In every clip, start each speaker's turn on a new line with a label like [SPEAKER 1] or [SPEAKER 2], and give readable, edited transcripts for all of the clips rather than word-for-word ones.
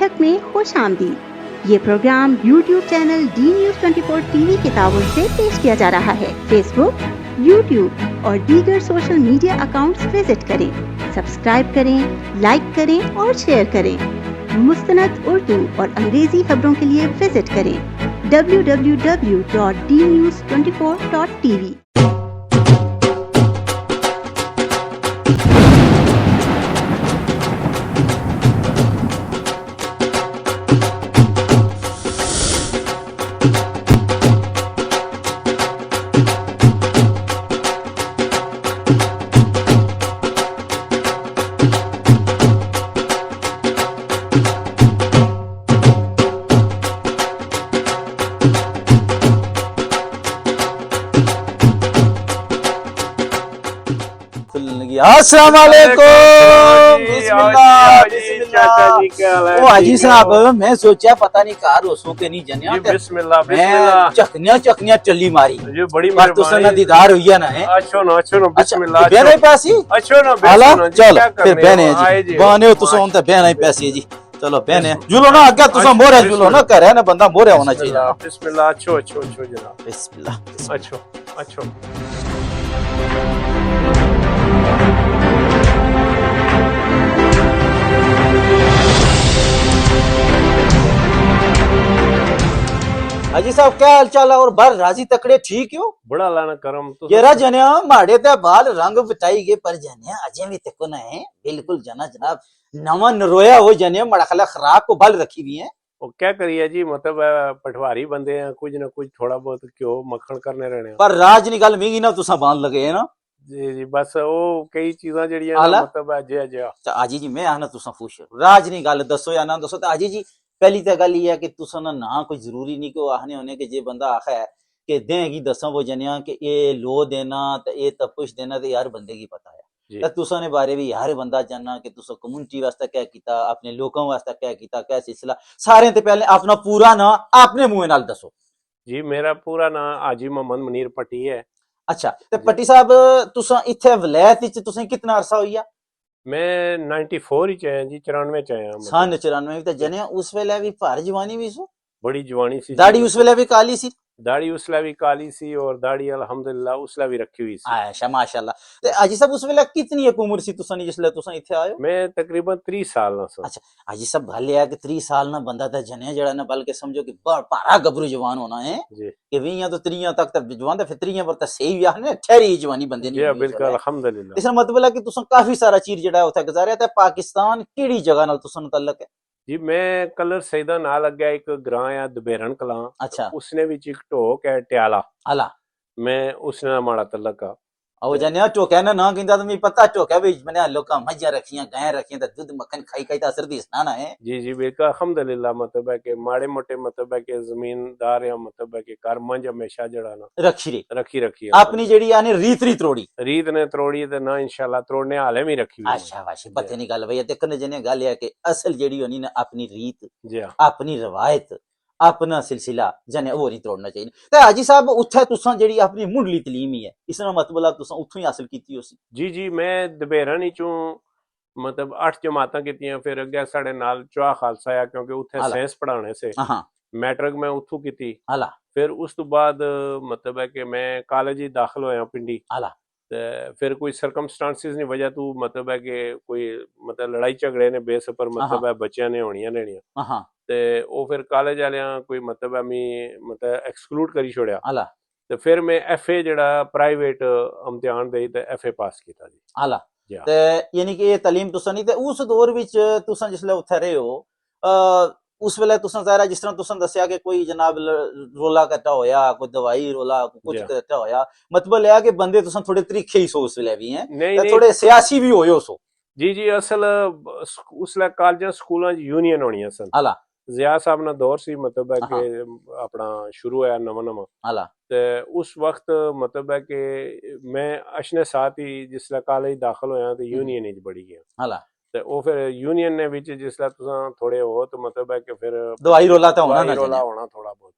[SPEAKER 1] बैठक में खुश आमदीद। ये program YouTube channel DNews24 TV के ताउन से पेश किया जा रहा है। फेसबुक, YouTube और दीगर सोशल मीडिया अकाउंट्स विजिट करें, सब्सक्राइब करें, लाइक करें और शेयर करें। मुस्तनद उर्दू और अंग्रेजी खबरों के लिए विजिट करें www.dnews24.tv।
[SPEAKER 2] अस्सलाम वालेकुम। बिस्मिल्लाह बिस्मिल्लाह। ओ हाजी साहब मैं सोचा पता नहीं कार होसों के नहीं जनिया
[SPEAKER 3] बिस्मिल्लाह बिस्मिल्लाह।
[SPEAKER 2] चकनिया चली मारी
[SPEAKER 3] जी बड़ी
[SPEAKER 2] पर तो सना दीदार हुई ना है।
[SPEAKER 3] अच्छो ना बिस्मिल्लाह।
[SPEAKER 2] बहने पासी
[SPEAKER 3] अच्छो ना
[SPEAKER 2] आला चलो फिर बहने
[SPEAKER 3] जी
[SPEAKER 2] बहने तो सोन ते बहने पैसे जी। चलो बहने जुलो ना आगे तुसा मोरे जुलो ना करे ना बंदा मोरे होना चाहिए।
[SPEAKER 3] बिस्मिल्लाह। अच्छो जनाब
[SPEAKER 2] बिस्मिल्लाह।
[SPEAKER 3] अच्छो
[SPEAKER 2] हाजी साहब क्या हाल चाल है और बार राजी तकड़े ठीक हो?
[SPEAKER 3] बड़ा लाना करम तो
[SPEAKER 2] येरा जनिया माड़े ते बाल रंग बिताई गए पर जनिया अजे भी तको ना है बिल्कुल जनाब नवा नरोया हो जनिया मड़ा खला खराब को बाल रखी हुई है।
[SPEAKER 3] वो क्या करिए जी मतलब पटवारी बंदे हैं कुछ ना कुछ थोड़ा बहुत क्यों मक्खन करने रहने
[SPEAKER 2] पर राज नी गल मिगी ना तुसा बांध लगे है ना।
[SPEAKER 3] जी बस वो कई चीज़ां जड़ियां मतलब अजे
[SPEAKER 2] आजी जी मैं आना तुसा खुश राज नी गल दसो या ना दसो तो आजी जी पहली तो गल ये है कि तुसा ना कोई जरूरी नहीं को आखने होने के जे बंदा आखा है कि देगी दसा वो जनिया कि ये लो देना तो ये तपुश देना तो यार बंदे की पता है तुसा ने बारे भी यार बंदा जानना कि तुसा कम्युनिटी वास्ते क्या कीता अपने लोगों वास्ते क्या कीता क्या सिलसिला सारे ते पहले अपना पूरा ना अपने मुंह नाल दसो।
[SPEAKER 3] जी मेरा पूरा नाम हाजी मोहम्मद मुनीर पट्टी है।
[SPEAKER 2] अच्छा ते पट्टी साहब तुसा इथे वलायत विच तुसें कितना अरसा होइया?
[SPEAKER 3] मैं 94 च आया जी 94 च आया
[SPEAKER 2] सन 94 ते जने उस वेले भी भार जवानी भी सो
[SPEAKER 3] बड़ी जवानी सी
[SPEAKER 2] दाढ़ी उस वेले भी काली सी
[SPEAKER 3] दाढ़ी उसला भी काली सी और दाढ़ी अल्हम्दुलिल्लाह उसला भी रखी हुई सी।
[SPEAKER 2] अच्छा माशाल्लाह। ते हाजी साहब उस वेले कितनी एक उम्र सी तुसा जिसले तुसा इथे आयो?
[SPEAKER 3] मैं तकरीबन 30 साल ना सो।
[SPEAKER 2] अच्छा हाजी साहब गल है कि 30 साल ना बंदा ता जने जड़ा ना बल्कि समझो कि भारा गबरू जवान होना है
[SPEAKER 3] जी
[SPEAKER 2] कि 20 तो 30 तक तक जवान ते फिर 30 पर त सही भी आखने ठहरी जवानी बंदे नहीं।
[SPEAKER 3] जी बिल्कुल अल्हम्दुलिल्लाह।
[SPEAKER 2] इसका मतलब है कि तुसा काफी सारा चीर जड़ा उथे गुजारिया ते पाकिस्तान केड़ी जगह नाल तुसा ताल्लुक है?
[SPEAKER 3] जी मैं कलर सईदा ना लग गया एक ग्रां है दुबेरन कलां।
[SPEAKER 2] अच्छा
[SPEAKER 3] उसने भी एक ढोक है ट्याला
[SPEAKER 2] आला
[SPEAKER 3] मैं उसने माड़ा तल्लक आ
[SPEAKER 2] और जने टोका ना ना किंदा तो मैं पता टोका भी मैंने लोका मज्जा रखियां गाय रखियां तो दूध मक्खन खाई खाई तो असर दिसना ना है।
[SPEAKER 3] जी बिल्कुल अल्हम्दुलिल्लाह मतलब है कि माड़े मोटे मतलब है कि जमीनदार या मतलब है कि कर मंज हमेशा जड़ा ना रखी
[SPEAKER 2] अपनी जेड़ी आने रीत ने त्रोड़ी
[SPEAKER 3] ते ना इंशाल्लाह तोड़ने हाले में रखी हुई।
[SPEAKER 2] अच्छा वाशी बते नहीं गल भैया देखने जने गल है कि असल जेड़ी होनी ना अपनी रीत
[SPEAKER 3] जी
[SPEAKER 2] अपनी रवायत अपना सिलसिला जने वो नहीं तोड़ना चाहिए। ते हाजी साहब उत्थे तुसा जेड़ी अपनी मुंडली तलीम ही है इसका मतलब तुसा उत्थों ही हासिल कीती होसी?
[SPEAKER 3] जी मैं दुबेरन चों मतलब 8 जमातां कीतियां फिर अगे साडे नाल चौहा खालसा आया क्योंकि उत्थे साइंस पढ़ाने से मैट्रिक मैं उत्थों कीती। फिर उस तो बाद मतलब है कि मैं कॉलेज ही दाखिल होया पिंडी ते फिर कोई सर्कमस्टांसिस नी वजह तू मतलब है कि कोई मतलब लड़ाई झगड़े ने बेस पर मतलब है बच्चियां ने होनियां लेनियां ते ओ फिर कॉलेज वालियां कोई मतलब है मी मतलब एक्सक्लूड करी छोड़िया ते फिर मैं एफए जेड़ा प्राइवेट इम्तिहान देई ते एफए पास कीता जी।
[SPEAKER 2] आला ते यानी कि ये तालीम तुसा नहीं ते उस दौर विच तुसा जिसले उत्थे रहे हो उस वेले तुसा ज़ाहिर जिस तरह तुसा दस्सिया कि कोई जनाब रोला कट्टा होया कोई दवाई रोला कुछ कट्टा होया मतलब है कि बंदे तुसा थोड़े तरीके ही सो उस वेले भी हैं ते थोड़े सियासी भी होयो सो।
[SPEAKER 3] जी असल उसले कॉलेज स्कूलों यूनियन होनी सन
[SPEAKER 2] आला
[SPEAKER 3] जिया साहब ना दौर सी मतलब है कि अपना शुरू होया नवा
[SPEAKER 2] आला
[SPEAKER 3] ते उस वक्त मतलब है कि मैं अशने साथ ही जिसले कॉलेज दाखिल होया ते यूनियन विच बड़ी गया
[SPEAKER 2] आला
[SPEAKER 3] ते ओ फिर यूनियन ने विच जिसले तुसा थोड़े हो तो मतलब है कि फिर
[SPEAKER 2] दवाई रोला तो होना
[SPEAKER 3] थोड़ा बहुत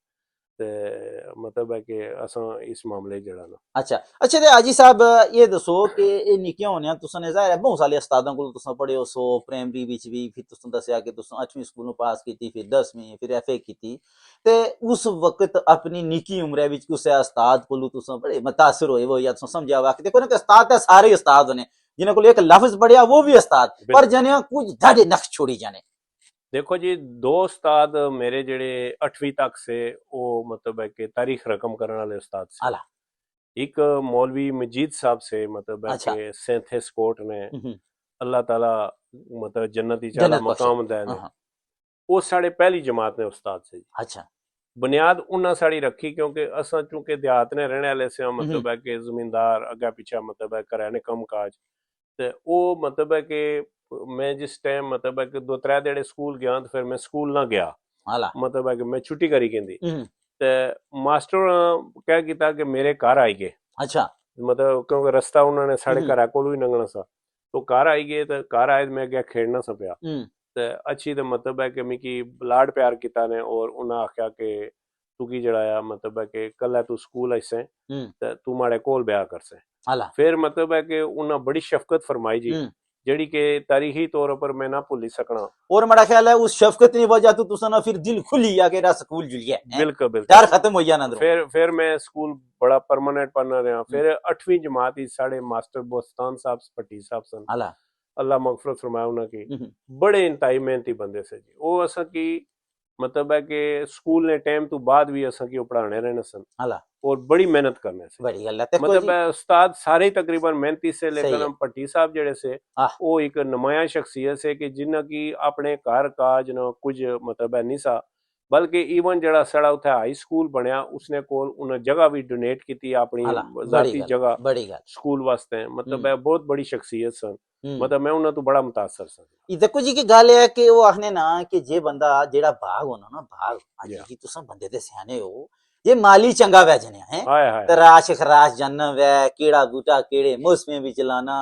[SPEAKER 3] ਤੇ ਮਤਲਬ ਹੈ ਕਿ ਅਸਾਂ ਇਸ ਮਾਮਲੇ ਜਿਹੜਾ ਨਾ
[SPEAKER 2] ਅੱਛਾ ਅੱਛਾ ਤੇ ਹਾਜੀ ਸਾਹਿਬ ਇਹ ਦੱਸੋ ਕਿ ਇਹ ਨਿੱਕੀਆਂ ਹੋਣੀਆਂ ਤੁਸੀਂ ਨੇ ਜ਼ਾਹਿਰ ਹੈ ਬਹੁਤ ਸਾਰੇ ਉਸਤਾਦਾਂ ਕੋਲ ਤੁਸੀਂ ਪੜ੍ਹੇ ਹੋ 100 ਪ੍ਰਾਇਮਰੀ ਵਿੱਚ ਵੀ ਫਿਰ ਤੁਸੀਂ ਦੱਸਿਆ ਕਿ ਤੁਸੀਂ 8ਵੀਂ ਸਕੂਲ ਨੂੰ ਪਾਸ ਕੀਤੀ ਫਿਰ 10ਵੀਂ ਫਿਰ FA ਕੀਤੀ ਤੇ ਉਸ ਵਕਤ ਆਪਣੀ ਨਿੱਕੀ ਉਮਰੇ ਵਿੱਚ ਕਿਸੇ ਉਸਤਾਦ ਕੋਲੋਂ ਤੁਸੀਂ ਬੜੇ ਮੁਤਾਸਰ ਹੋਏ ਹੋ ਜਾਂ ਤੁਸੀਂ ਸਮਝਿਆ ਵਾ ਕਿ ਦੇਖੋ ਨਾ ਕਿ ਉਸਤਾਦ ਤਾਂ ਸਾਰੇ ਹੀ ਉਸਤਾਦ ਨੇ ਜਿਨ੍ਹਾਂ ਕੋਲ ਇੱਕ ਲਫ਼ਜ਼ ਪੜਿਆ ਉਹ ਵੀ ਉਸਤਾਦ ਪਰ ਜਨਿਆ ਕੁਝ ਢਾਡੇ ਨਕਸ਼ ਛੋੜੀ ਜਾਣੇ
[SPEAKER 3] देखो जी दो उस्ताद मेरे जेड़े 8वीं तक से वो मतलब है कि तारीख रकम करने वाले उस्ताद से एक मौलवी मजीद साहब से मतलब है कि सेंथेस कोर्ट ने अल्लाह ताला मतलब जन्नती चाला मकाम दे वो साढ़े पहली जमात ने उस्ताद से
[SPEAKER 2] अच्छा
[SPEAKER 3] बुनियाद उन्ना साड़ी रखी क्योंकि असा चूंकि देहात ने रहने वाले से मतलब है कि जमींदार अग्गा पीछा मतलब है कराने कम काज ते वो मतलब है कि मैं जिस टाइम मतलब है कि 2-3 दिहाड़े स्कूल गया तो फिर मैं स्कूल ना गया मतलब है कि मैं छुट्टी करी कहंदी ते मास्टर क्या कीता कि मेरे घर आई गए
[SPEAKER 2] अच्छा
[SPEAKER 3] मतलब क्योंकि रास्ता उन्होंने साढ़े घर कोलों ही लंघना सा तो घर आई गए तो घर आए मैं गया खेलना सा पिया ते अच्छी तो मतलब है कि मिकी लाड प्यार किता ने और उन्हें आख्या कि तू की जड़ाया मतलब है कि कल तू स्कूल आई से ते तू माड़े कोल ब्याह कर से फिर मतलब है कि उन्हें बड़ी शफकत फरमाई जी जेड़ी के तारीखी तौर पर मैं ना भूल सकना
[SPEAKER 2] और मेरा ख्याल है उस शफकत की वजह तो तुसा ना फिर दिल खुली या के रा स्कूल जुलिया
[SPEAKER 3] बिल्कुल बिल्कुल
[SPEAKER 2] डर खत्म हो गया ना
[SPEAKER 3] फिर मैं स्कूल बड़ा परमानेंट पढ़ना रहा फिर 8वीं जमात ही साढ़े मास्टर बोस्तान साहब पट्टी साहब सन अल्लाह मगफरत फरमाए उन्हें की बड़े इंतहाई मेहनती बंदे से जी वो असा की मतलब है कि स्कूल ने टाइम तो बाद भी असा की पढ़ाने रहने सन और बड़ी मेहनत करने से
[SPEAKER 2] बड़ी गल है
[SPEAKER 3] मतलब उस्ताद सारे तकरीबन मेहनती से लेकिन भट्टी साहब जेड़े से वो एक नुमाया शख्सियत से कि जिन्ना की अपने घर काज न कुछ मतलब है नहीं सा बल्कि इवन जड़ा सड़ा उथे हाई स्कूल बनया उसने कोल उन्हें जगह भी डोनेट की अपनी जाती जगह स्कूल वास्ते मतलब है बहुत बड़ी शख्सियत सन मतलब मैं उन्हें तो बड़ा मुतासर सन
[SPEAKER 2] देखो जी की गल है कि वो आखने ना कि जे बंदा जेड़ा भाग होना ना भाग जी तुसा बंदे दे सियाने हो ये माली चंगा वै जने है तराश खराश जानना वै केड़ा बूटा केड़े मौसमे विच लाना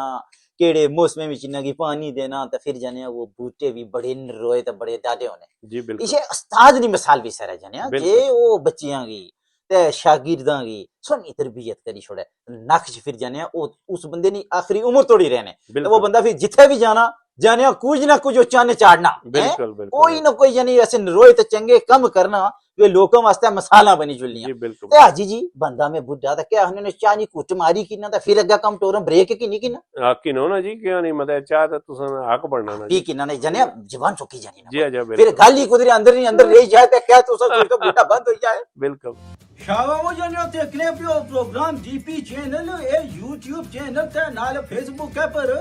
[SPEAKER 2] केड़े मौसमे विच नगी पानी देना ते फिर जने वो बूटे भी बड़े नरोए ते बड़े डाडे होने
[SPEAKER 3] जी बिल्कुल
[SPEAKER 2] इसे उस्ताद दी मिसाल भी सर जने जे वो बच्चियां गी ते शागिर्दां गी सोनी तरबियत करी छोड़े नक्श फिर जने उस बंदे नी आखिरी उम्र तोड़ी रहने ते वो बंदा फिर जिथे भी जाना जाने कुछ ना कुछ उच्चा ने चाड़ना कोई ना कोई यानी ऐसे नरोए ते चंगे कम करना वे लोगों वास्ते मसाला बनी जुलियां ते हाजी जी बंदा में बुढ़ा ता क्या उन्होंने चाह नी कुट मारी की ना ते फिर अग्गा कम टोरम ब्रेक की नहीं की ना
[SPEAKER 3] हक की ना जी क्यों नहीं मतलब चाह ता तुसन हक बनना ना
[SPEAKER 2] की ना नहीं जने जवान चौकी जानी ना
[SPEAKER 3] जी
[SPEAKER 2] फिर गाल ही कुदरे अंदर नहीं अंदर रह जाए ते क्या तुसन तो बुढ़ा बंद हो जाए
[SPEAKER 3] बिल्कुल
[SPEAKER 4] शाबाश जने देखने पियो प्रोग्राम डीपी चैनल ए YouTube चैनल ते नाल Facebook के पर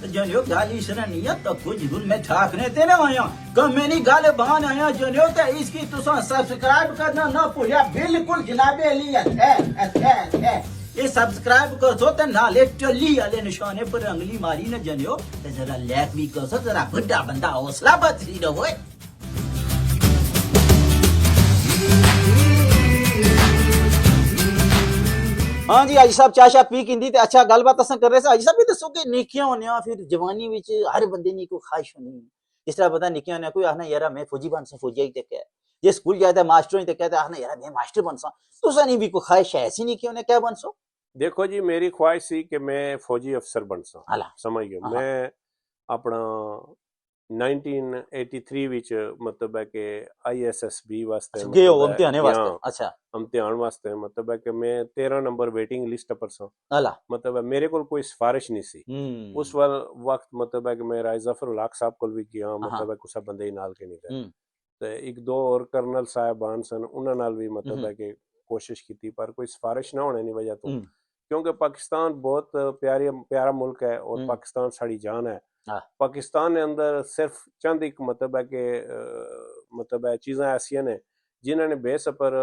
[SPEAKER 4] जने गाली सरनिया तो कुछ गुल में ठाकने ते ना आया कमेनी गाल बहान आया जने ते इसकी तुसा सब्सक्राइब करना ना भूलिया बिल्कुल जनाबे अली है ये सब्सक्राइब कर दो ते नाले टली वाले निशाने पर अंगली मारी न जनियो ते जरा लाइक भी कर सो जरा बुड्ढा बंदा हौसला बदली रहो
[SPEAKER 2] हाँ जी हाजी साहब चाह शाह पी किंदी ते अच्छा गलबात असां कर रहे थे हाजी साहब भी दसो कि निकियां होनियां फिर जवानी विच हर बंदे नी कोई ख्वाहिश होनी जिस तरह पता निकियां होनियां कोई आखना यार मैं फौजी बन सा फौजी ही तक है जे स्कूल जाता मास्टर ही तक कहता आखना यार मैं मास्टर बन सा तुसा नी भी कोई ख्वाहिश है ऐसी निकियां होने क्या बन सो
[SPEAKER 3] देखो जी मेरी ख्वाहिश थी कि मैं फौजी अफसर बन सा समझ गए मैं अपना 1983 विच मतलब है कि ISSB वास्ते
[SPEAKER 2] गए हो इम्तिहान वास्ते अच्छा
[SPEAKER 3] इम्तिहान वास्ते मतलब है कि मैं 13 नंबर वेटिंग लिस्ट पर सा मतलब है मेरे को कोई सिफारिश नहीं सी उस वक्त मतलब है कि मैं राय जफर उल हक साहब को भी किया मतलब है कुछ बंदे ही नाल के नहीं थे ते एक दो और कर्नल साहबान सन उन्हां नाल भी मतलब है कि कोशिश की पर कोई सिफारिश ना होने की वजह तो क्योंकि पाकिस्तान बहुत प्यारा मुल्क है और पाकिस्तान साड़ी जान है पाकिस्तान के अंदर सिर्फ चंद एक मतलब है कि मतलब है चीज़ें ऐसी ने जिन्होंने बेस पर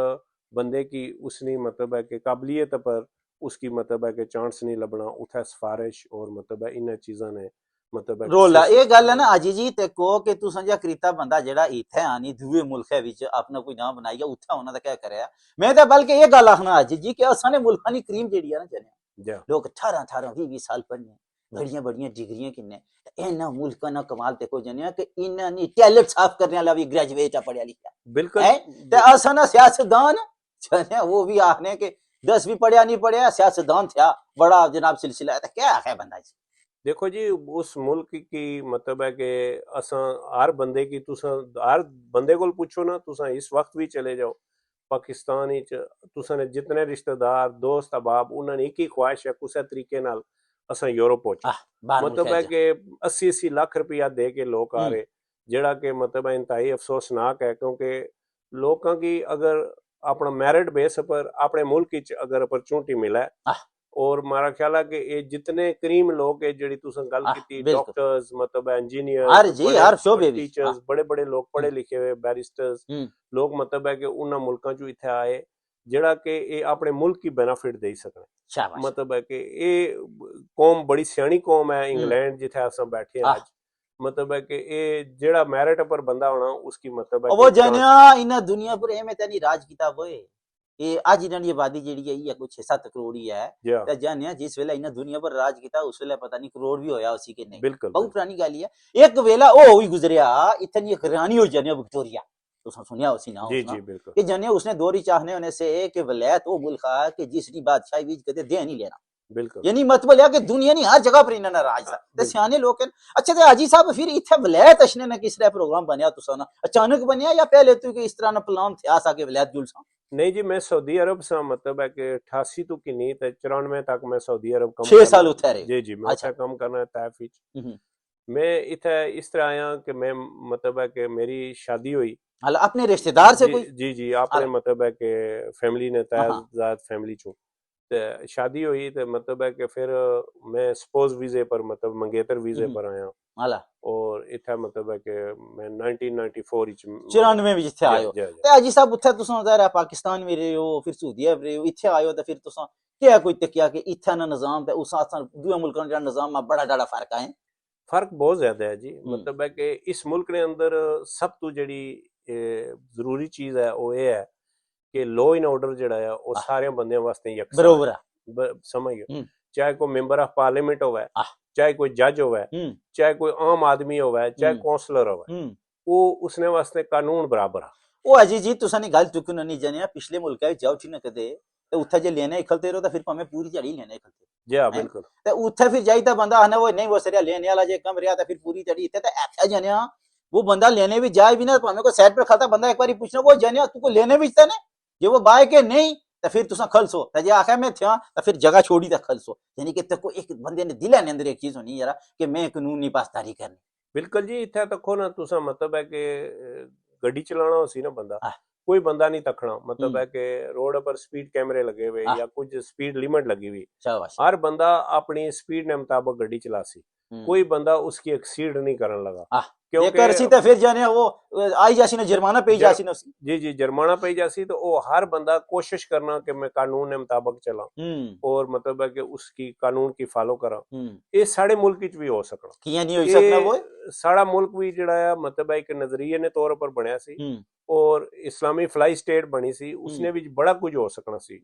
[SPEAKER 3] बंदे की उसनी मतलब है कि काबिलियत पर उसकी मतलब है कि चांस नहीं लभना उथे सिफारिश और मतलब है इन चीज़ों ने मतलब
[SPEAKER 2] रोल है ये गल है ना अजी जी ते को कि तू समझा करीता बंदा जेड़ा इथे आनी दूए मुल्क विच अपना कोई नाम बनाइया उथे उन्हां दा क्या करया मैं तो बल्कि ये गल आखना अजी जी कि असां ने मुल्कां दी क्रीम जेड़ी है ना जने लोग 18 20 साल पढ़ने बड़ियां बड़ियां डिग्रियां किन्ने इन्ना मुल्कां ना कमाल देखो जने कि इन्ना नी टैलेंट साफ करने वाला भी ग्रेजुएट आ पढ़िया लिखा
[SPEAKER 3] बिल्कुल
[SPEAKER 2] ते असां ना सियासतदान जने वो भी आखने के 10 भी पढ़िया नहीं पढ़िया सियासतदान था बड़ा जनाब सिलसिला है, तो क्या है बंदा जी।
[SPEAKER 3] देखो जी उस मुल्क की मतलब है कि असा हर बंदे की तुसा हर बंदे को पूछो ना, तुसा इस वक्त भी चले जाओ पाकिस्तान तुसा ने जितने रिश्तेदार दोस्त अहबाब उन्होंने एक ही ख्वाहिश है कुछ तरीके नाल असा यूरोप पहुंचो। मतलब है कि 80-80 लाख रुपया दे के लोग आ रहे, जेड़ा कि मतलब है इंतहाई अफसोसनाक है, क्योंकि लोगों की अगर अपना मेरिट बेस पर अपने मुल्क की अगर अपॉर्चुनिटी मिला है, और मारा ख्याल है कि ये जितने करीम लोग है जेडी तुसन गल की डॉक्टर्स मतलब इंजीनियर टीचर्स बड़े बड़े लोग पढ़े लिखे हुए बैरिस्टर्स लोग मतलब है कि उन्होंने मुल्कों चो इत्थे आए जेड़ा कि ये अपने मुल्क की बेनिफिट दे सकने। मतलब है कि ये कौम बड़ी सियाणी कौम है इंग्लैंड जिथे अस बैठे आज, मतलब है कि ये जेड़ा मेरिट पर बंदा होना उसकी मतलब है
[SPEAKER 2] वो जनिया इन दुनिया पर एमे तनी राज किताब होए ये आज इन्हां दी आबादी जेड़ी है ये कुछ 6-7 करोड़ ही है ते जानिया जिस वेला इन दुनिया पर राज किता उस वेला पता नहीं करोड़ भी होया उसी के नहीं। बहुत पुरानी गाल है। एक वेला ओ हुई गुजरिया इतनी एक रानी हो जानिया विक्टोरिया तो सुनिया उसी ना
[SPEAKER 3] जी बिल्कुल
[SPEAKER 2] कि जानिया उसने दोरी चाहने होने से कि वलायत वो मुल्क है कि जिसकी बादशाही बीज कदे दे नहीं लेना,
[SPEAKER 3] बिल्कुल
[SPEAKER 2] यानी मतलब है कि दुनिया नहीं हर जगह पर इन्होंने राज था ते सियाने लोग। अच्छा ते हाजी साहब फिर इथे वलायत अशने ने किस तरह प्रोग्राम बनया तुसा ना अचानक बनया या पहले तो कि इस तरह ना प्लान था सा के वलायत जुल सा?
[SPEAKER 3] नहीं जी मैं सऊदी अरब से मतलब है कि 88 तो की नहीं 94 तक मैं सऊदी अरब कम
[SPEAKER 2] 6 साल उथे रहे।
[SPEAKER 3] जी मैं उथे कम करना तैफ विच मैं इथे इस तरह आया कि मैं मतलब है कि मेरी शादी हुई
[SPEAKER 2] हाल अपने रिश्तेदार से कोई
[SPEAKER 3] जी अपने मतलब है कि फैमिली ने तैजाद फैमिली चो शादी हुई तो मतलब है कि फिर मैं स्पोज वीजे पर मतलब मंगेतर वीजे पर आया और इथे मतलब है कि मैं 1994 विच
[SPEAKER 2] 94 विच इथे आयो ते हाजी साहब उथे तुसा ज़ाहिर है पाकिस्तान में रहे हो फिर सऊदी अरब रहे हो इथे आयो तो फिर तुसा क्या कोई तकिया कि इथे ना निजाम ते उस आसान दूसरे मुल्कों का निजाम में बड़ा फर्क है?
[SPEAKER 3] फर्क बहुत ज्यादा है जी। मतलब है कि इस मुल्क ने अंदर सब तो जड़ी जरूरी चीज है वो ये है कि लॉ एंड ऑर्डर जड़ा है वो सारे बंदे वास्ते यकसा
[SPEAKER 2] बराबर है।
[SPEAKER 3] समझ गए, चाहे कोई मेंबर ऑफ पार्लियामेंट होवे, चाहे कोई जज होवे, चाहे कोई आम आदमी होवे, चाहे काउंसलर होवे, वो उसने वास्ते कानून बराबर है।
[SPEAKER 2] ओ अजी जी तुसा ने गल चुकी नहीं जानिया पिछले मुल्क है जाओ न कदे ते उथे जे लेने इखलते रहो तो फिर भाਵੇਂ पूरी जड़ी लेने इखलते
[SPEAKER 3] जी हां बिल्कुल
[SPEAKER 2] ते उथे फिर जाई ता बंदा आने वो नहीं वो सरिया लेने वाला जे कम रिया तो फिर पूरी जड़ी इथे ते ऐसा जानिया वो बंदा लेने भी जाए भी ना भाਵੇਂ को साइड पर खाता बंदा एक बारी पूछना वो जानिया तू को लेने भी था ने जे वो बाय के नहीं तो फिर तुसा खलसो ते जे आखे में था तो फिर जगह छोड़ी ता खलसो, यानी कि तको एक बंदे ने दिल ने अंदर एक चीज होनी यार कि मैं कानूनी पासदारी करनी।
[SPEAKER 3] बिल्कुल जी इथे तको ना तुसा मतलब है कि गड्डी चलाना होसी ना बंदा कोई बंदा नहीं तकना, मतलब है कि रोड पर स्पीड कैमरे लगे हुए या कुछ स्पीड लिमिट लगी हुई, हर बंदा अपनी स्पीड के मुताबिक गड्डी चलासी, कोई बंदा उसकी एक्सीड नहीं करने लगा
[SPEAKER 2] क्योंकि तो फिर जाने वो आई जासी ना जुर्माना पे जासी ना
[SPEAKER 3] जी जुर्माना पे जासी। तो वो हर बंदा कोशिश करना कि मैं कानून के मुताबिक चला और मतलब है कि उसकी कानून की फॉलो करा। ये साढ़े मुल्क भी हो सकना
[SPEAKER 2] किया नहीं हो सकना वो
[SPEAKER 3] साड़ा मुल्क भी जड़ा है मतलब है एक नजरिए ने तौर पर बनया सी और इस्लामी फ्लाई स्टेट बनी सी उसने भी बड़ा कुछ हो सकना सी।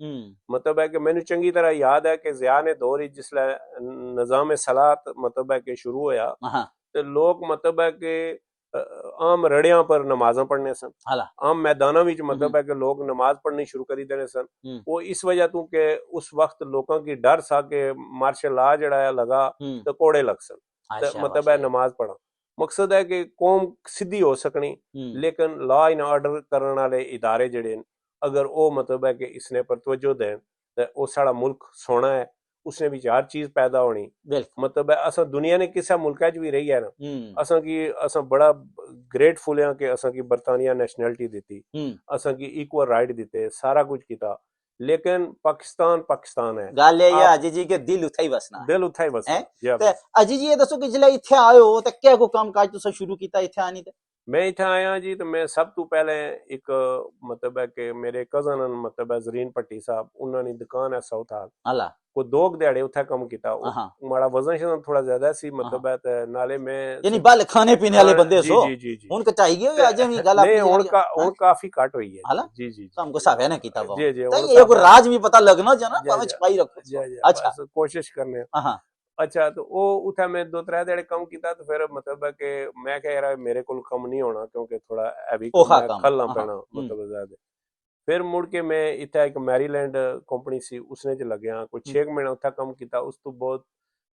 [SPEAKER 3] मतलब है कि मैंने चंगी तरह याद है कि जिया ने दौर जिसले निजाम सलात मतलब है कि शुरू होया तो लोग मतलब है कि आम रड़िया पर नमाजा पढ़ने सन, आम मैदाना विच मतलब है कि लोग नमाज पढ़नी शुरू करी देने सन। वो इस वजह तू के उस वक्त लोगों की डर सा के मार्शल लॉ जड़ा लगा तो कोड़े लग सन, तो मतलब है नमाज पढ़ा। मकसद है कि कौम सीधी हो सकनी, लेकिन लॉ एंड ऑर्डर करने वाले इदारे जड़े अगर वो मतलब है कि इसने पर तवज्जो दें तो वो साड़ा मुल्क सोना है, उसने भी हर चीज पैदा होनी। मतलब है असा दुनिया ने किसा मुल्क भी रही है ना असा की असा बड़ा ग्रेटफुल है कि असा की बरतानिया नेशनैलिटी दी, असा की इक्वल राइट दिते, सारा कुछ किया, लेकिन पाकिस्तान पाकिस्तान है।
[SPEAKER 2] गल ये अजी जी के दिल उठाई बसना
[SPEAKER 3] दिल उठाई बसना
[SPEAKER 2] ते अजी जी ये दसो कि जिले इथे आयो ते क्या को काम काज तुसा शुरू किया इथे आनी ते?
[SPEAKER 3] मैं इथे आया जी तो मैं सब तो पहले एक मतलब है कि मेरे कजन मतलब है जरीन पट्टी साहब उन्होंने दुकान है साउथ हाल को 2 दिहाड़े उथे कम किया, माड़ा वजन शजन थोड़ा ज्यादा सी मतलब है ते नाले मैं
[SPEAKER 2] यानी बाल खाने पीने वाले बंदे सो
[SPEAKER 3] जी
[SPEAKER 2] हुन कचाई गए आज भी गल
[SPEAKER 3] नहीं हुन काफी कट हुई है जी
[SPEAKER 2] हमको सावे ने कीता
[SPEAKER 3] जी
[SPEAKER 2] तो ये को राज भी पता लगना जना भावे छपाई रखो।
[SPEAKER 3] अच्छा कोशिश करने अच्छा तो वो उठा मैं 2-3 दिहाड़े कम किया तो फिर मतलब है कि मैं कह रहा मेरे को कम नहीं होना क्योंकि थोड़ा हैवी खलना पैना मतलब ज्यादा ਫਿਰ ਮੁੜ ਕੇ ਮੈਂ ਇੱਥੇ ਇੱਕ ਮੈਰੀਲੈਂਡ ਕੰਪਨੀ ਸੀ ਉਸਨੇ ਚ ਲੱਗਿਆ ਕੋਈ 6 ਮਹੀਨੇ ਉੱਥੇ ਕੰਮ ਕੀਤਾ। ਉਸ ਤੋਂ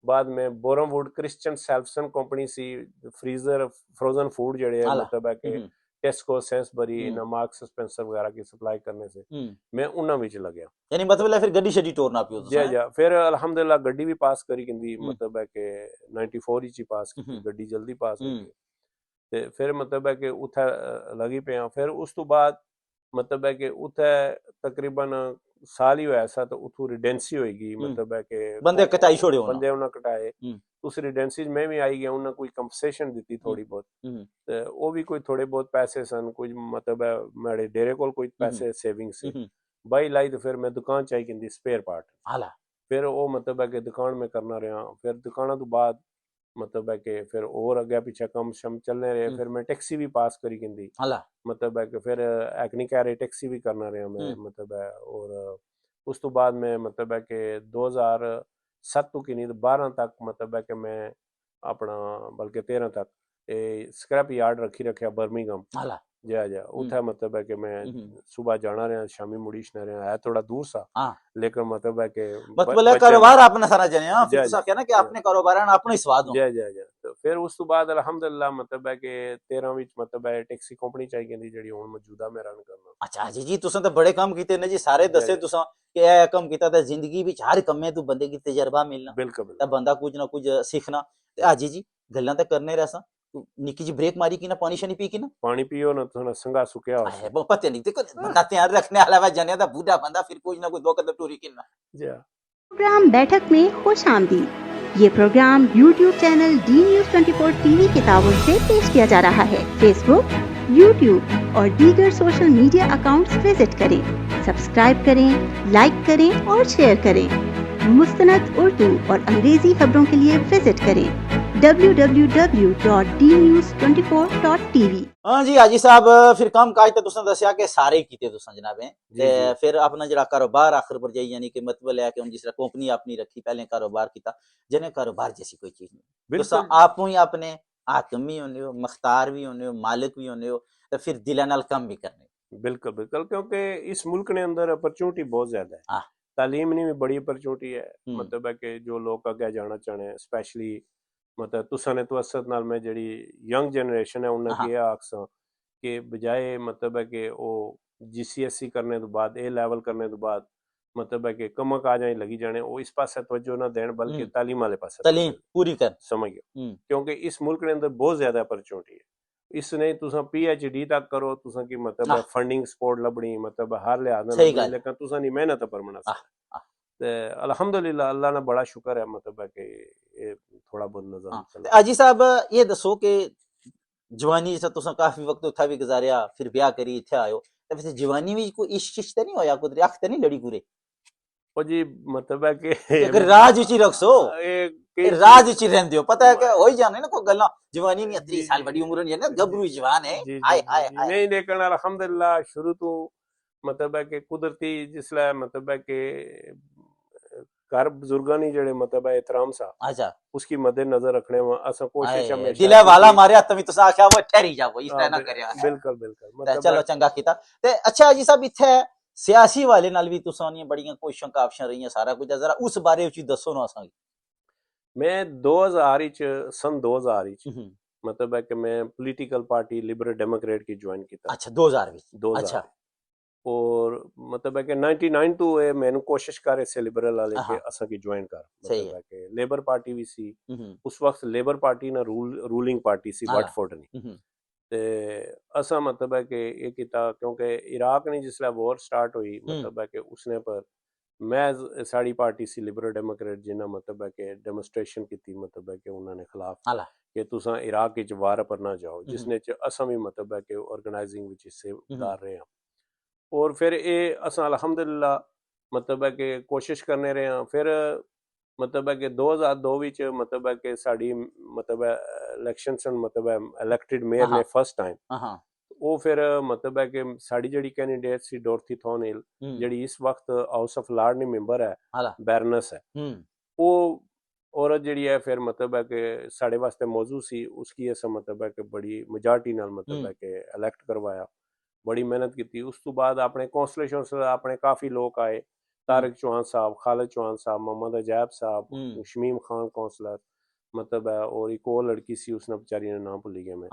[SPEAKER 3] ਬਾਅਦ ਮੈਂ ਬੋਰਮਵੁੱਡ ਕ੍ਰਿਸਚਨ ਸੈਲਫਸਨ ਕੰਪਨੀ ਸੀ ਫਰੀਜ਼ਰ ਫਰੋਜ਼ਨ ਫੂਡ ਜਿਹੜੇ ਹੈ मतलब है कि टेस्को सेंसबरी ना मार्क्स स्पेंसर वगैरह की सप्लाई करने से मैं उन्हां विच लग्या
[SPEAKER 2] यानी मतलब है फिर गड्डी शड्डी टोरना पियो
[SPEAKER 3] जी जी फिर अल्हम्दुलिल्लाह गड्डी भी पास करी किंदी मतलब है कि 94 ही पास की गड्डी जल्दी पास हो गई ते फिर मतलब है कि उथे लगी पिया। फिर उस तो बाद मतलब है कि उथे तकरीबन साल ही होया सा तो उथू रिडेंसी होएगी मतलब है कि
[SPEAKER 2] बंदे कटाई छोड़े होना
[SPEAKER 3] बंदे उन्हें कटाए उस रिडेंसी में भी आई गया उन्हें कोई कंपनसेशन दी थोड़ी बहुत ते वो भी कोई थोड़े बहुत पैसे सन कुछ मतलब है मेरे डेरे कोल कोई पैसे सेविंग सी बाई लाई तो फिर मैं दुकान चाहिए किंदी स्पेयर पार्ट फिर वो मतलब है कि दुकान में करना रहा। फिर दुकाना तो बाद मतलब है कि फिर और अगे पीछे कम शम चलने रहे। फिर मैं टैक्सी भी पास करी किंदी मतलब है कि फिर एक नहीं कह रहे टैक्सी भी करना रहा मैं मतलब है। और उस तो बाद में मतलब है कि 2007 तो की नहीं 12 तक मतलब है कि मैं अपना बल्कि 13 तक स्क्रैप यार्ड रखा बर्मिंघम जा उठा मतलब है कि मैं सुबह जाना रहा शामी मुड़ीशना रहा है थोड़ा दूर सा लेकिन मतलब है कि
[SPEAKER 2] मतलब कारोबार अपना सारा जने फिर तो कहना कि अपने कारोबार है अपने स्वाद हो
[SPEAKER 3] जा तो फिर उस तो बाद अल्हम्दुलिल्लाह मतलब है कि 13 विच मतलब है टैक्सी कंपनी चाहिए दी जेडी हुन मौजूदा मैं रन करना।
[SPEAKER 2] अच्छा जी तुसां तो बड़े काम कीते ने जी सारे दसे तुसां कि ए काम कीता ते जिंदगी विच हर कम्मे तू बंदे की तजर्बा मिलना
[SPEAKER 3] बिल्कुल
[SPEAKER 2] ते बंदा कुछ ना कुछ सीखना ते हाजी जी गल्लां ते करने रहसा निकी जी ब्रेक मारी की ना पानी शनी पी की ना
[SPEAKER 3] पानी पियो ना थोड़ा संगा सुक्या हो
[SPEAKER 2] वो पता नहीं देखो बंदा तैयार रखने वाला वा जने दा बूढ़ा बंदा फिर कुछ ना कुछ दो कदम टूरी की ना
[SPEAKER 3] जी
[SPEAKER 1] प्रोग्राम बैठक में खुश आमदीद। ये प्रोग्राम YouTube चैनल डी न्यूज़ 24 टीवी के ताउन से पेश किया जा रहा है। फेसबुक, YouTube और दीगर सोशल मीडिया अकाउंट्स विजिट करें, सब्सक्राइब करें, लाइक करें और शेयर करें। मुस्तनद उर्दू और अंग्रेजी खबरों के लिए विजिट करें www.dnews24.tv।
[SPEAKER 2] हां जी हाजी साहब फिर काम काज ते तुसां दस्या कि सारे कीते तुसां जनाबे ते फिर अपना जेड़ा कारोबार आखिर पर जाई यानी कि मतलब है कि हुन जिस कंपनी अपनी रखी पहले कारोबार कीता जने कारोबार जैसी कोई चीज नहीं तुसां आपू ही अपने हाकिम भी होने हो मख्तार भी होने हो मालिक भी होने हो तो फिर दिल नाल काम भी करने।
[SPEAKER 3] बिल्कुल बिल्कुल क्योंकि इस मुल्क ने अंदर अपॉर्चुनिटी बहुत ज्यादा है तालीम में भी बड़ी अपॉर्चुनिटी है मतलब है कि जो लोग आगे जाना चाहते हैं स्पेशली मतलब तुसा ने तवसत नाल में जेडी यंग जनरेशन है उन्हें किया आखसा कि बजाय मतलब है कि वो GCSE करने तो बाद ए लेवल करने तो बाद मतलब है कि कमक आ जाए लगी जाने वो इस पास तवज्जो ना देन बल्कि तालीम वाले पास
[SPEAKER 2] तालीम पूरी कर
[SPEAKER 3] समझ गए क्योंकि इस मुल्क के अंदर बहुत ज्यादा अपॉर्चुनिटी है। इसने तुसा PhD तक करो तुसा की मतलब फंडिंग सपोर्ट लबनी मतलब हर लिहाज नाल लेकिन तुसा नी मेहनत पर मना अल्हम्दुलिल्लाह अल्लाह ना बड़ा शुक्र है मतलब है कि ये थोड़ा बहुत नजर।
[SPEAKER 2] आजी साहब ये दसो कि जवानी से तुसा काफी वक्त उठा भी गुजारिया फिर ब्याह करी इथे आयो तो फिर जवानी में कोई इश्क शिश्क नहीं होया कुछ अख ते नहीं लड़ी पूरे
[SPEAKER 3] ओ जी मतलब है कि
[SPEAKER 2] अगर राज उची रखसो राज उची रहंदे हो पता है कि हो ही जाने ना कोई गल्ला जवानी नहीं 30 साल बड़ी उम्र नहीं है ना गबरू जवान है हाय हाय
[SPEAKER 3] नहीं लेकिन अल्हम्दुलिल्लाह शुरू तो मतलब है कि कुदरती जिसला मतलब है कि घर बुजुर्गा ने जेड़े मतलब है एहतराम सा
[SPEAKER 2] अच्छा उसकी
[SPEAKER 3] मद्दे नजर रखने में असा कोशिश हमेशा
[SPEAKER 2] दिला वाला मारे तभी तो आख्या वो ठहरी जाओ इस तरह ना करया
[SPEAKER 3] बिल्कुल बिल्कुल मतलब
[SPEAKER 2] चलो चंगा कीता ते अच्छा जी साहब इथे सियासी वाले नाल भी तुसां बड़ियां कोशिशां काफशां रही सारा कुछ जरा उस बारे विच दसो ना असां
[SPEAKER 3] मैं 2000 सन 2000 मतलब है कि मैं पॉलिटिकल पार्टी लिबरल डेमोक्रेट की ज्वाइन किया।
[SPEAKER 2] अच्छा 2000 अच्छा
[SPEAKER 3] और मतलब है कि 99 तो है मैंने कोशिश करे से लिबरल वाले के असा की ज्वाइन कर मतलब है कि लेबर पार्टी भी सी उस वक्त लेबर पार्टी ना रूलिंग पार्टी सी वाटफोर्ड नहीं ते असा मतलब है कि ये किता क्योंकि इराक ने जिसला वॉर स्टार्ट हुई मतलब है कि उसने पर मैं साड़ी पार्टी सी लिबरल डेमोक्रेट जिन्हें मतलब है कि डेमोस्ट्रेशन की थी मतलब है कि उन्होंने खिलाफ कि तुसा इराक के वार पर ना जाओ जिसने असा भी मतलब है कि ऑर्गेनाइजिंग विच हिस्से कर रहे हैं और फिर ये असा अल्हम्दुलिल्लाह मतलब है कि कोशिश करने रहे हैं। फिर मतलब है कि 2002 विच मतलब है कि साड़ी मतलब है इलेक्शन सन मतलब है इलेक्टेड मेयर ने फर्स्ट टाइम वो फिर मतलब है कि साड़ी जड़ी कैंडिडेट सी डॉर्थी थॉर्नहिल जड़ी इस वक्त हाउस ऑफ लॉर्ड ने मेंबर है बैरनेस है वो औरत जड़ी है फिर मतलब है कि साढ़े वास्ते मौजूद सी उसकी ऐसा मतलब है कि बड़ी मेजॉरिटी नाल मतलब है कि इलेक्ट करवाया बड़ी मेहनत की। उस तो बाद अपने कौंसलेशन अपने काफ़ी लोग आए, तारिक चौहान साहब, खालिद चौहान साहब, मोहम्मद अजैब साहब, शमीम खान कौंसलर, मतलब है, और एक और लड़की सी, उसने बेचारी ने नाम भूल गया मैं।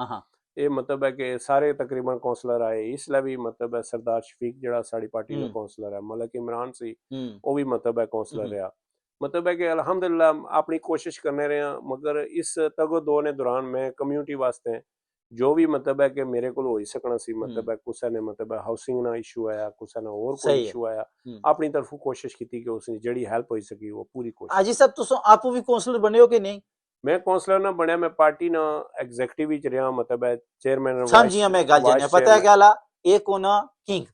[SPEAKER 3] ये मतलब है कि सारे तकरीबन कौंसलर आए, इसलिए भी मतलब है सरदार शफीक जड़ा साड़ी पार्टी का कौंसलर है, मलक इमरान सी वो भी मतलब है कौंसलर रहा। मतलब है कि अल्हम्दुलिल्लाह अपनी कोशिश करने रहे हैं, मगर इस तगो दो ने दौरान मैं कम्यूनिटी वास्ते जो भी मतलब है कि मेरे को हो सकना सी, मतलब है कुछ ने मतलब है हाउसिंग ना इशू आया, कुछ ने और कोई इशू आया, अपनी तरफ कोशिश की कि उसने जड़ी हेल्प हो सकी वो पूरी कोशिश।
[SPEAKER 2] हाजी साहब तुम आप भी कौंसलर बने हो कि नहीं?
[SPEAKER 3] मैं कौंसलर ना बनया, मैं पार्टी ना एग्जीक्यूटिव विच रहा, मतलब है चेयरमैन
[SPEAKER 2] समझिया मैं गल जाने पता है क्या ला, एक होना किंग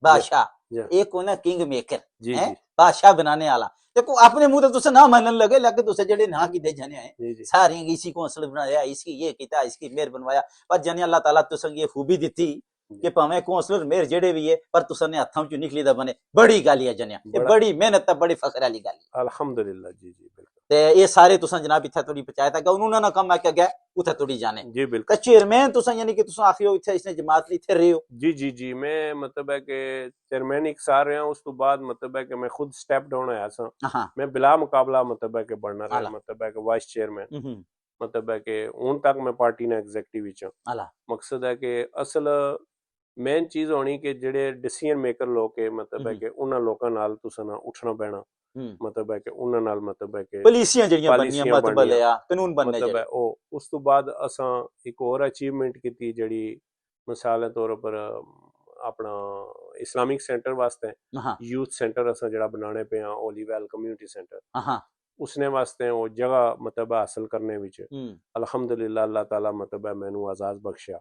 [SPEAKER 2] बादशाह, एक होना किंग मेकर है, बादशाह बनाने वाला। देखो अपने मुंह तो तुसे ना मानने लगे, लेकिन तुसे जड़े ना की दे जाने हैं सारे इसी कौंसलर बनाया, इसकी ये किया, इसकी मेयर बनवाया, पर जाने अल्लाह ताला तुसे ये खूबी दी कि भावे कौंसलर मेयर जेड़े भी है पर तुसे ने हथों चो निकली दा बने, बड़ी गल है जनिया, ये बड़ी मेहनत है, बड़ी फख्र वाली गल है
[SPEAKER 3] अल्हम्दुलिल्लाह। जी जी बिल्कुल।
[SPEAKER 2] ते ये सारे तुसा जनाब इत्थे थोड़ी पंचायत है उन्होंने ना कम आके गया उथे थोड़ी जाने
[SPEAKER 3] जी बिल्कुल।
[SPEAKER 2] चेयरमैन तुसा यानी कि तुसा आखियो इत्थे इसने जमात इत्थे रहे हो?
[SPEAKER 3] जी जी जी मैं मतलब है कि चेयरमैन एक सार रहा, उस तो बाद मतलब है कि मैं खुद स्टेप डाउन आया सा, मैं बिला मुकाबला मतलब है कि बनना रहा, मतलब है कि वाइस चेयरमैन, मतलब है कि उन तक मैं पार्टी ने एग्जीक्यूटिव विच हां। मकसद है कि असल मेन चीज होनी कि जेडे डिसीजन मेकर लोग के मतलब है कि उन्हां लोकां नाल तुसां ना उठना पैना, मतलब है कि उन्हां नाल मतलब है कि
[SPEAKER 2] पॉलिसियां जड़ियां बननियां, मतबल है कानून बनने
[SPEAKER 3] मतलब है ओ। उस तो बाद असां एक और अचीवमेंट की जड़ी मिसाल के तौर पर अपना इस्लामिक सेंटर वास्ते यूथ सेंटर असां जड़ा बनाने पे हां, ओलीवेल कम्युनिटी सेंटर, उसने वास्ते वो जगह मतलब हासिल करने विच अल्हम्दुलिल्लाह अल्लाह ताला मतलब है मैनू आजाद बख्शिया,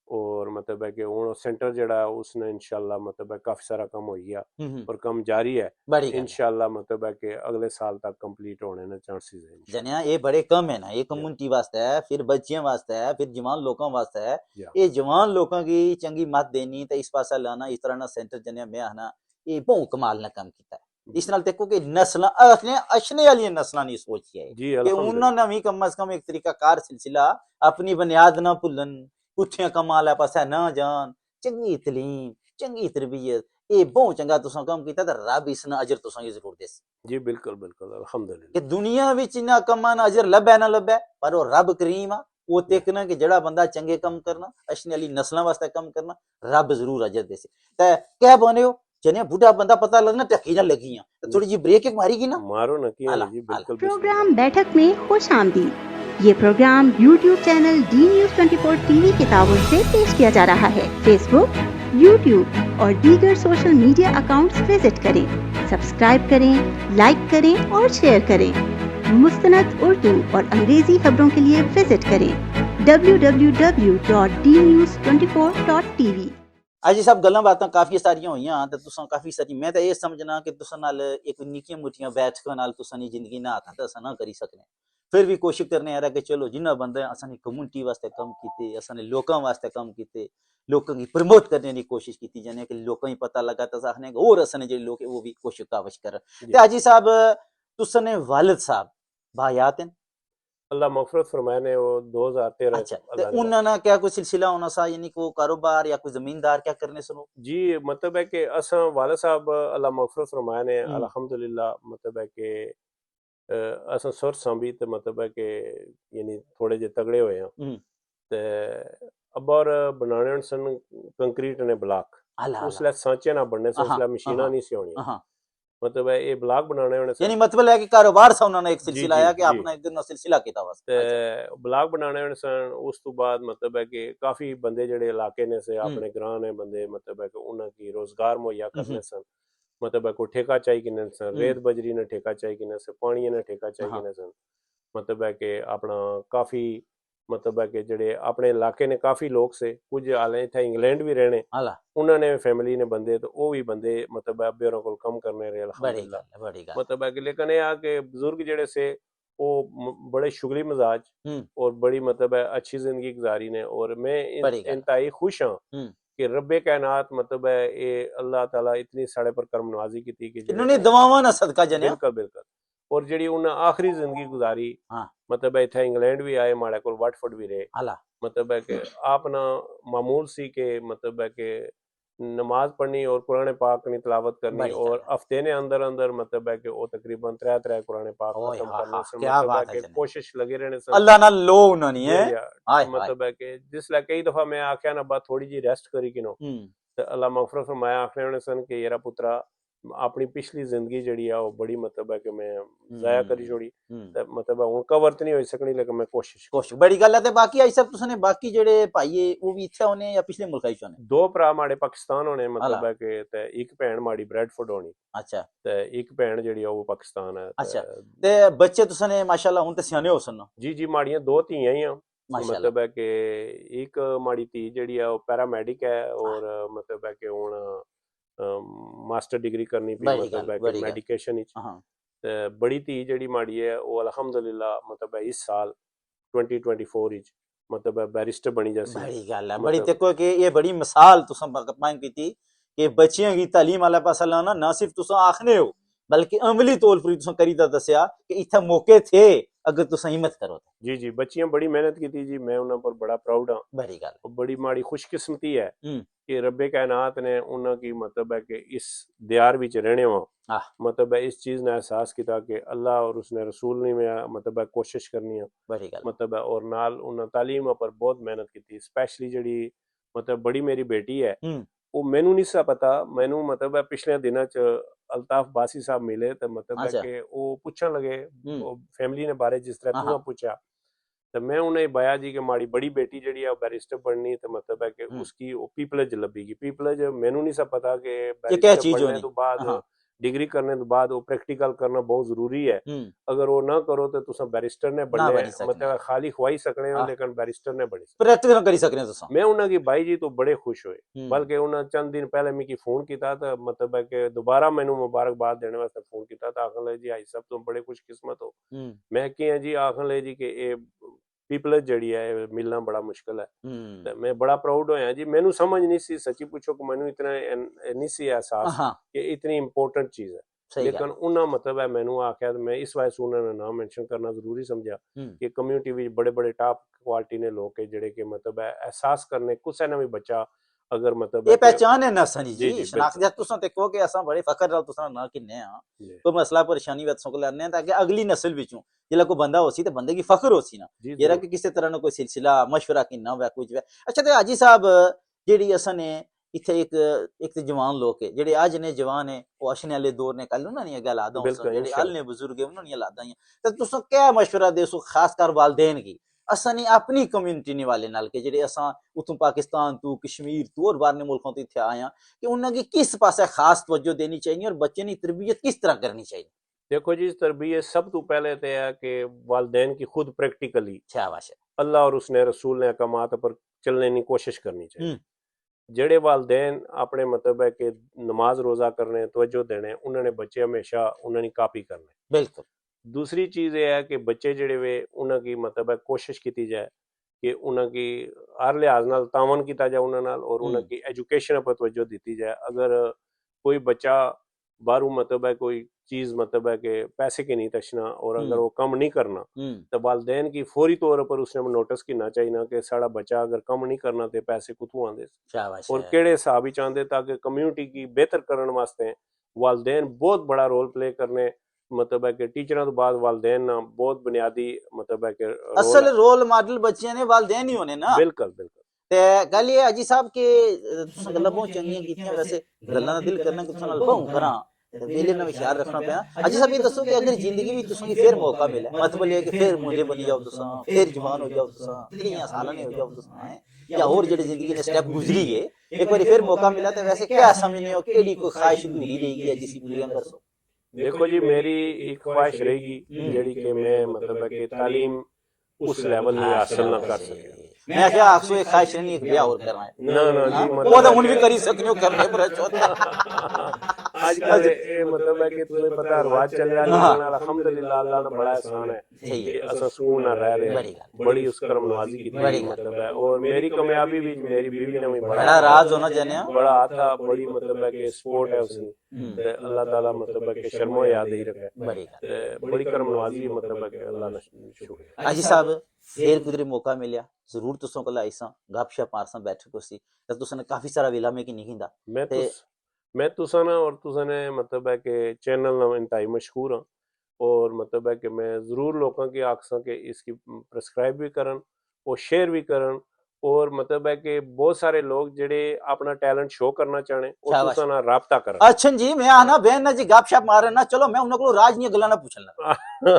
[SPEAKER 3] और मतलब है कि हुण सेंटर जड़ा है उसने इंशाल्लाह मतलब है काफी सारा कम हो गया और कम जारी है, इंशाल्लाह मतलब है कि अगले साल तक कंप्लीट होने ने चांसेस है।
[SPEAKER 2] जनिया ये बड़े कम है ना, ये कम्युनिटी वास्ते है, फिर बच्चियों वास्ते है, फिर जवान लोगों वास्ते है, ये जवान लोगों की चंगी मत देनी ते इस पासा लाना, इस तरह ना सेंटर जनिया मैं आना ये बहुत कमाल ना काम किया है। इस नाल देखो कि नस्ल अशने वाली नस्ल नहीं सोची है कि उन्होंने भी कम से कम एक तरीका कार सिलसिला अपनी बुनियाद ना भुलन, पुठिया कमाल पासा ना जान, चंगी तलीम, चंगी तरबियत, ये बहुत चंगा तुसा काम किया, रब इसना अजर तुसा जरूर दे।
[SPEAKER 3] जी बिल्कुल बिल्कुल अल्हम्दुलिल्लाह।
[SPEAKER 2] कि दुनिया विच इना कमां अजर लब्बे ना लब्बे, पर वो रब करीम आ, वो देखना कि जड़ा बंदा चंगे कम करना, अशने वाली नस्लां वास्ते कम करना, रब जरूर अजर देसे। ते क्या बने हो जने बूढ़ा बंदा पता लगना टकी ना लगी थोड़ी जी ब्रेक एक मारी ना,
[SPEAKER 3] मारो ना किया जी बिल्कुल।
[SPEAKER 1] प्रोग्राम बैठक में खुश आमदीद। ये प्रोग्राम YouTube चैनल डी न्यूज़ 24 टीवी के ताउन से पेश किया जा रहा है। फेसबुक, YouTube और दीगर सोशल मीडिया अकाउंट्स विजिट करें, सब्सक्राइब करें, लाइक करें और शेयर करें। मुस्तनद उर्दू और अंग्रेजी खबरों के लिए विजिट करें www.dnews24.tv।
[SPEAKER 2] अजी साहब गल्लां बातां काफी सारियां होईयां ते तुसां काफी सारी मैं तो ये समझना कि तुसां नाल एक निक्कियां मुट्टियां बैठकां नाल तुसां दी जिंदगी ना हाथ असां ना करी सकने, फिर भी कोशिश करने आ रहा कि चलो जिन्ना बंदे असां दी कम्युनिटी वास्ते कम कीते, असां ने लोकां वास्ते कम कीते, लोकां की प्रमोट करने की कोशिश की जाने कि लोकां ही पता लगा तो आखने और असां ने जेह्ड़े लोक वो भी कोशिश कावश कर। ते अजी साहब तुसां ने वालिद साहब बायात हैं,
[SPEAKER 3] अल्लाह मगफरत फरमाए ने, वो 2013।
[SPEAKER 2] अच्छा ते उन्होंने क्या कोई सिलसिला होना सा, यानी को कारोबार या कोई जमींदार क्या करने सुनो?
[SPEAKER 3] जी मतलब है कि असा वाला साहब अल्लाह मगफरत फरमाए ने अल्हम्दुलिल्लाह, मतलब है कि असा सुर सांभी ते मतलब है कि यानी थोड़े जे तगड़े होए हैं ते अबर बनाने सन कंक्रीट ने ब्लॉक, उसले सांचे ना बनने से उसले मशीना नहीं सी होनी, मतलब है ये ब्लॉक बनाने होने
[SPEAKER 2] यानी मतलब है कि कारोबार सा उन्होंने एक सिलसिला आया कि अपना एक दिन सिलसिला किया बस
[SPEAKER 3] ते ब्लॉक बनाने होने सन। उस तो बाद मतलब है कि काफी बंदे जेड़े इलाके ने से अपने ग्रां ने बंदे मतलब है कि उन्हें की रोजगार मुहैया करने सन, मतलब है को ठेका चाहिए किने सन, रेत बजरी ने ठेका चाहिए किने से, पानी ने ठेका चाहिए किने सन, मतलब है कि अपना काफी मतलब है कि जेड़े अपने इलाके ने काफी लोग से कुछ हाले थे इंग्लैंड भी रहने, उन्होंने फैमिली ने बंदे तो वो भी बंदे मतलब है अब्बे को कम करने रहे अल्हम्दुलिल्लाह, मतलब है कि लेकिन ये आ के बुजुर्ग जेड़े से वो बड़े शुगली मिजाज और बड़ी मतलब है अच्छी जिंदगी गुजारी ने, और मैं इंतहाई खुश हाँ कि रब्बे कायनात मतलब है ये अल्लाह ताला इतनी साढ़े पर करम नवाजी की थी कि
[SPEAKER 2] इन्होंने दुआवां ना सदका जने
[SPEAKER 3] बिल्कुल बिल्कुल, और जेड़ी उन्हें आखिरी जिंदगी गुजारी मतलब है इथे इंग्लैंड भी आए, माड़े को वाटफोर्ड भी रहे, मतलब है कि आप ना मामूल सी के मतलब है कि नमाज पढ़नी और कुरान पाक की तिलावत करनी और हफ्ते ने अंदर अंदर मतलब है कि वो तकरीबन 3 कुरान पाक खत्म करने से मतलब है कि कोशिश लगे रहने से
[SPEAKER 2] अल्लाह ना लो उन्होंने है
[SPEAKER 3] मतलब है कि जिसले कई दफा मैं आख्या ना बात थोड़ी जी रेस्ट करी किनो ते अल्लाह मगफरत फरमाया आखने होने सन कि यारा पुत्रा अपनी पिछली जिंदगी जड़ी है वो बड़ी मतलब है कि मैं जाया करी छोड़ी मतलब हुन कवर तो नहीं हो सकनी लेकिन मैं कोशिश
[SPEAKER 2] बड़ी गल है। ते बाकी आई सब तुसने बाकी जेड़े भाई वो भी इत्थे होने या पिछले मुल्क च होने?
[SPEAKER 3] 2 भरा माड़े पाकिस्तान होने मतलब है कि ते एक भैन माड़ी ब्रेडफोर्ड होनी।
[SPEAKER 2] अच्छा
[SPEAKER 3] ते एक भैन जेड़ी है वो पाकिस्तान है।
[SPEAKER 2] अच्छा ते बच्चे तुसने माशाल्लाह हुन ते सियाने हो सन?
[SPEAKER 3] जी जी माड़ियां 2 धीयां ही हैं मतलब है कि एक माड़ी धी जेड़ी है वो पैरामेडिक है और मतलब है कि हुन मास्टर डिग्री करनी पी मतलब है कि मेडिकेशन विच ते बड़ी धी जेड़ी माड़ी है वो अल्हम्दुलिल्लाह मतलब है इस साल 2024 विच मतलब है बैरिस्टर बनी जैसी
[SPEAKER 2] बड़ी गल है बड़ी देखो कि ये बड़ी मिसाल तुसां कायम कीती कि बच्चियां की तालीम आला पासा लाना ना सिर्फ तुसां आखने हो बल्कि अमली तौर पर तुसां करी दा दस्या कि इत्थे मौके थे अगर तुसां हिम्मत करो।
[SPEAKER 3] जी जी बच्चियां बड़ी मेहनत की थी जी मैं उन्हां पर बड़ा प्राउड हां।
[SPEAKER 2] बड़ी गल
[SPEAKER 3] बड़ी माड़ी खुशकिस्मती है कि रब्बे कायनात ने उन्हां की मतलब है कि इस दियार विच रहने वा मतलब है इस चीज ने एहसास किया कि अल्लाह और उसने रसूल ने में मतलब है कोशिश करनी है
[SPEAKER 2] बड़ी गल
[SPEAKER 3] मतलब है और नाल उन्हां तालीम पर बहुत मेहनत की थी स्पेशली जड़ी मतलब बड़ी मेरी बेटी है वो मैनू नहीं सा पता मैनू मतलब है पिछले दिनों च अल्ताफ बासी साहब मिले तो मतलब है कि वो पूछन लगे फैमिली ने बारे जिस तरह तू पूछा तो मैं उन्हें बया जी कि माड़ी बड़ी बेटी जड़ी है बैरिस्टर बननी तो मतलब है कि उसकी वो पीपलज लभेगी पीपलज मैनू नहीं सा पता कि बैरिस्टर बनने तो बाद डिग्री करने तो बाद वो प्रैक्टिकल करना बहुत जरूरी है अगर वो ना करो तो तुसा बैरिस्टर ने बनने मतलब खाली ख्वाही सकने हो लेकिन बैरिस्टर ने बनी
[SPEAKER 2] प्रैक्टिकल करी सकने तुसा।
[SPEAKER 3] मैं उन्हां की बाई जी तो बड़े खुश हुए बल्कि उन्हां चंद दिन पहले मिकी फोन किया तो मतलब है कि दोबारा मैनू मुबारकबाद देने वास्ते फोन किया तो आखन लगे जी आई साहब तुम बड़े खुशकिस्मत हो मैं क्या जी आखन लगे जी कि पीपल जड़ी है मिलना बड़ा मुश्किल है मैं बड़ा प्राउड होया जी मैनू समझ नहीं सी सच्ची पूछो कि मैनू इतना नहीं सी एहसास कि इतनी इंपॉर्टेंट चीज है लेकिन उन्हें मतलब है मैनू आख्या मैं इस वजह से उन्होंने नाम मेंशन करना जरूरी समझा कि कम्युनिटी में बड़े बड़े टॉप क्वालिटी ने लोग के जड़े के मतलब है एहसास करने कुछ ना भी बच्चा अगर मतलब
[SPEAKER 2] ये पहचान है ना सनी जी शनाख्त जब तुसा ते कहो कि असा बड़े फखर नाल तुसा ना किन्ने हां कोई मसला परेशानी वत सको लरने ताकि अगली नस्ल विचों जिला कोई बंदा होसी ते बंदे की फखर होसी ना जेरा कि किसी तरह ना कोई सिलसिला मशवरा किन्ना होवे कुछ वे। अच्छा ते हाजी साहब जेड़ी असा ने इथे एक जवान लोग है जेड़े आज ने जवान है वो अशने वाले दौर ने कल ना नहीं गल आदा जेड़े अल ने बुजुर्ग है उन्होंने लादा ही ते तुसा क्या मशवरा देसो खास कर वालिदैन की असा ने अपनी कम्युनिटी ने वाले नाल के जेड़े असा उतों पाकिस्तान तू कश्मीर तू और बाहर मुल्कों तो इत्थे आए कि उन्हें किस पासे खास तवज्जो देनी चाहिए और बच्चे की तरबियत किस तरह करनी चाहिए?
[SPEAKER 3] देखो जी तरबियत सब तो पहले तो है कि वालिदैन की खुद प्रैक्टिकली
[SPEAKER 2] शाबाश
[SPEAKER 3] अल्लाह और उसने रसूल ने अहकामात पर चलने की कोशिश करनी चाहिए। जेड़े वालिदैन अपने मतलब है कि नमाज रोजा करने तवज्जो देने उन्होंने बच्चे हमेशा उन्होंने कॉपी करने।
[SPEAKER 2] बिल्कुल।
[SPEAKER 3] दूसरी चीज ये है कि बच्चे जेड़े वे उनकी मतलब है कोशिश की जाए कि उनकी हर लिहाज नाल तावन किया जाए उन्होंने और उनकी एजुकेशन पर तवज्जो दी जाए। अगर कोई बच्चा बाहरों मतलब है कोई चीज मतलब है कि पैसे की नहीं तशना और अगर वो कम नहीं करना तो वालिदैन की फौरी तौर पर उसने नोटिस करना चाहिए कि साड़ा बच्चा अगर कम नहीं करना तो पैसे कुत्थों आंदे और केड़े हिसाब विच आंदे ताकि कम्युनिटी की बेहतर करने वास्ते वालिदैन बहुत बड़ा रोल प्ले करने मतलब है कि टीचरों तो बाद वालिदैन ना बहुत बुनियादी मतलब है कि
[SPEAKER 2] असल रोल मॉडल बच्चे ने वालिदैन ही होने ना।
[SPEAKER 3] बिल्कुल बिल्कुल
[SPEAKER 2] ते गल ये अजी साहब के तुसां गल्लां बहुत चंगियां कीतियां वैसे गल्लां दा दिल करना कि तुसां नाल बहु करां वेले ना ख्याल रखना पैना। अजी साहब ये दसो कि अगर जिंदगी में तुसां की फिर मौका मिले मतलब ये कि फिर मुंडे बनी जाओ तुसां फिर जवान हो जाओ तुसां 30 साल ने हो जाओ तुसां या और जेड़ी जिंदगी ने स्टेप गुजरी गए एक बार फिर मौका मिला तो वैसे क्या समझने हो केड़ी कोई ख्वाहिश अधूरी रहेगी या जिसी पूरी कर सो?
[SPEAKER 3] देखो जी मेरी एक ख्वाहिश रहेगी जेड़ी कि मैं मतलब है कि तालीम उस लेवल में हासिल ना कर सके।
[SPEAKER 2] मैं क्या आखसो एक ख्वाहिश नहीं एक ब्याह और करना है
[SPEAKER 3] ना ना जी
[SPEAKER 2] वो तो हुन भी करी सकने हो करने पर चौथा
[SPEAKER 3] आजकल मतलब है कि तुम्हें पता रवाज चल रहा है अल्हम्दुलिल्लाह अल्लाह ने बड़ा एहसान है कि असा सुकून ना रह रहे बड़ी उस करम नवाजी की मतलब है। और मेरी कामयाबी भी मेरी बीवी ने भी
[SPEAKER 2] बड़ा राज होना जाने
[SPEAKER 3] बड़ा आता बड़ी मतलब है कि सपोर्ट है उसने अल्लाह ताला मतलब है कि शर्मो याद ही रखे बड़ी करम नवाजी मतलब है कि अल्लाह ने शुक्र।
[SPEAKER 2] हाजी साहब फिर कुदरे मौका मिलिया जरूर तुसों को आईसा गपशप मारसा बैठक होसी ते तुसने काफी सारा वेला में की नहीं हिंदा
[SPEAKER 3] मैं तुसा ना और तुसा ने मतलब है कि चैनल ना इंतहाई मशहूर हाँ और मतलब है कि मैं जरूर लोगों की आखसा कि इसकी प्रेस्क्राइब भी करन और शेयर भी करन और मतलब है कि बहुत सारे लोग जेडे अपना टैलेंट शो करना चाहने और तुसा ना राबता करन।
[SPEAKER 2] अच्छा जी मैं आना बहन ना जी गपशप मारन ना चलो मैं उन को राजनीय गल्ला ना पूछना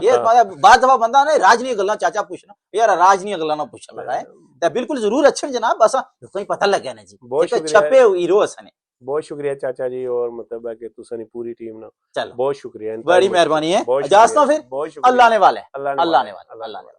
[SPEAKER 2] ये बाद दफा बंदा ने राजनीय गल्ला चाचा पूछना यार राजनीय गल्ला ना पूछना लगा है ते बिल्कुल जरूर अच्छा जनाब बस कोई पता लग गया ना जी बहुत छपे हीरो हसने बहुत
[SPEAKER 3] शुक्रिया चाचा जी और मतलब है कि तुसनी पूरी टीम ना
[SPEAKER 2] चलो
[SPEAKER 3] बहुत शुक्रिया
[SPEAKER 2] बड़ी मेहरबानी है इजाजत फिर अल्लाह ने वाले अल्लाह ने वाले